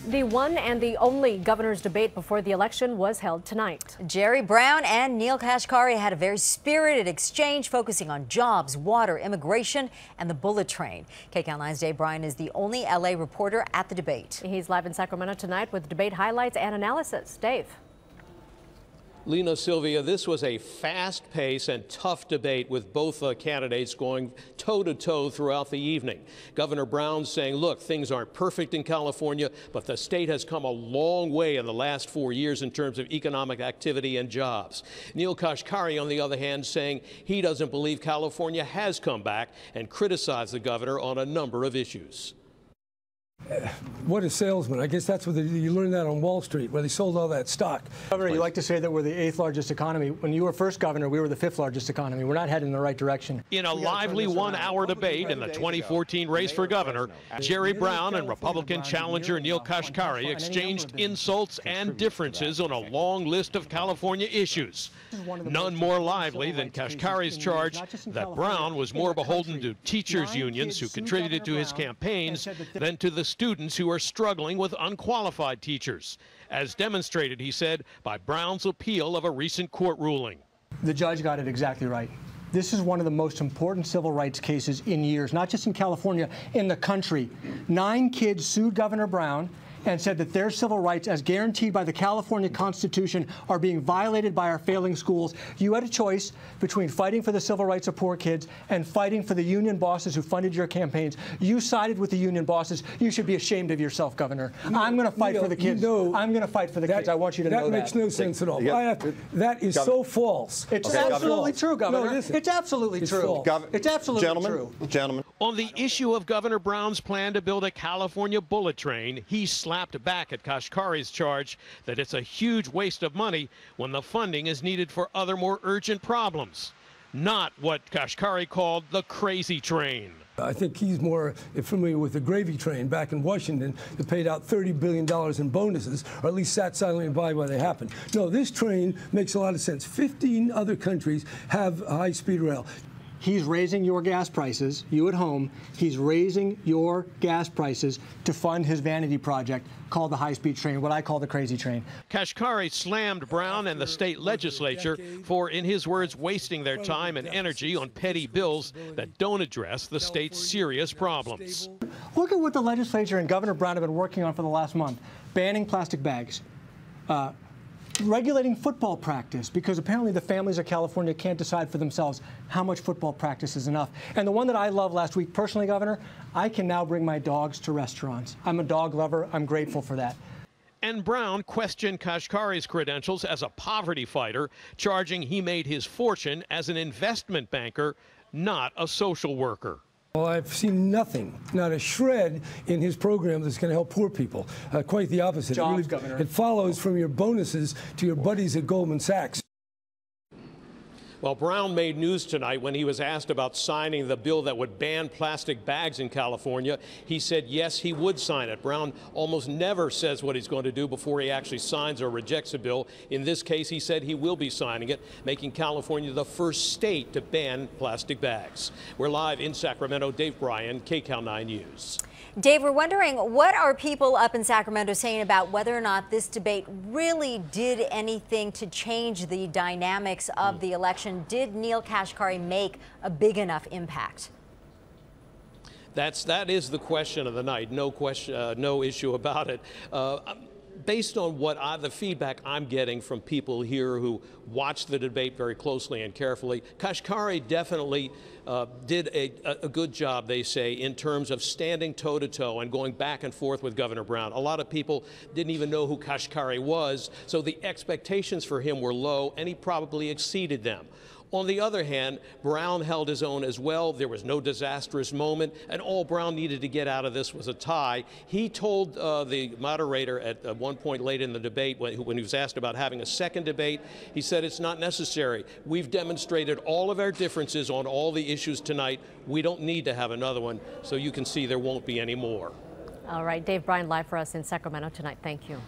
The one and the only governor's debate before the election was held tonight. Jerry Brown and Neel Kashkari had a very spirited exchange focusing on jobs, water, immigration, and the bullet train. KCAL 9's Dave Bryan is the only LA reporter at the debate. He's live in Sacramento tonight with debate highlights and analysis. Dave. Lena, Sylvia, this was a fast-paced and tough debate with both candidates going toe-to-toe throughout the evening. Governor Brown saying, look, things aren't perfect in California, but the state has come a long way in the last 4 years in terms of economic activity and jobs. Neel Kashkari, on the other hand, saying he doesn't believe California has come back and criticized the governor on a number of issues. What a salesman. I guess that's what you learned that on Wall Street, where they sold all that stock. Governor, you like to say that we're the 8th largest economy. When you were first governor, we were the 5th largest economy. We're not heading in the right direction. In a lively one-hour debate in the 2014 race for governor, Jerry Brown and Republican challenger Neel Kashkari exchanged insults and differences on a long list of California issues. None more lively than Kashkari's charge that Brown was more beholden to teachers' unions who contributed to his campaigns than to the students who are struggling with unqualified teachers, as demonstrated, he said, by Brown's appeal of a recent court ruling. The judge got it exactly right. This is one of the most important civil rights cases in years, not just in California, in the country. 9 kids sued Governor Brown and said that their civil rights, as guaranteed by the California Constitution, are being violated by our failing schools. You had a choice between fighting for the civil rights of poor kids and fighting for the union bosses who funded your campaigns. You sided with the union bosses. You should be ashamed of yourself, Governor. I'm going to fight for the kids. I'm going to fight for the kids. I want you to know that. That makes no sense at all. That is so false. It's absolutely true, Governor. It's absolutely true. It's absolutely true. Gentlemen. On the issue of Governor Brown's plan to build a California bullet train, he slapped back at Kashkari's charge that it's a huge waste of money when the funding is needed for other more urgent problems. Not what Kashkari called the crazy train. I think he's more familiar with the gravy train back in Washington that paid out $30 billion in bonuses, or at least sat silently by while they happened. No, this train makes a lot of sense. 15 other countries have a high-speed rail. He's raising your gas prices, you at home. He's raising your gas prices to fund his vanity project called the high-speed train, what I call the crazy train. Kashkari slammed Brown and the state legislature for, in his words, wasting their time and energy on petty bills that don't address the state's serious problems. Look at what the legislature and Governor Brown have been working on for the last month. Banning plastic bags. Regulating football practice, because apparently the families of California can't decide for themselves how much football practice is enough. And the one that I loved last week, personally, Governor, I can now bring my dogs to restaurants. I'm a dog lover. I'm grateful for that. And Brown questioned Kashkari's credentials as a poverty fighter, charging he made his fortune as an investment banker, not a social worker. Well, I've seen nothing, not a shred in his program that's going to help poor people. Quite the opposite. Jobs, Governor. It follows from your bonuses to your buddies at Goldman Sachs. Well, Brown made news tonight when he was asked about signing the bill that would ban plastic bags in California. He said yes, he would sign it. Brown almost never says what he's going to do before he actually signs or rejects a bill. In this case, he said he will be signing it, making California the first state to ban plastic bags. We're live in Sacramento. Dave Bryan, KCAL 9 News. Dave, we're wondering, what are people up in Sacramento saying about whether or not this debate really did anything to change the dynamics of the election? Did Neel Kashkari make a big enough impact? That is the question of the night. No question, no issue about it. Based on what the feedback I'm getting from people here who watched the debate very closely and carefully, Kashkari definitely did a good job, they say, in terms of standing toe-to-toe and going back and forth with Governor Brown. A lot of people didn't even know who Kashkari was, so the expectations for him were low, and he probably exceeded them. On the other hand, Brown held his own as well. There was no disastrous moment, and all Brown needed to get out of this was a tie. He told the moderator at one point late in the debate, when he was asked about having a second debate, he said it's not necessary. We've demonstrated all of our differences on all the issues tonight. We don't need to have another one, so you can see there won't be any more. All right, Dave Bryan live for us in Sacramento tonight. Thank you.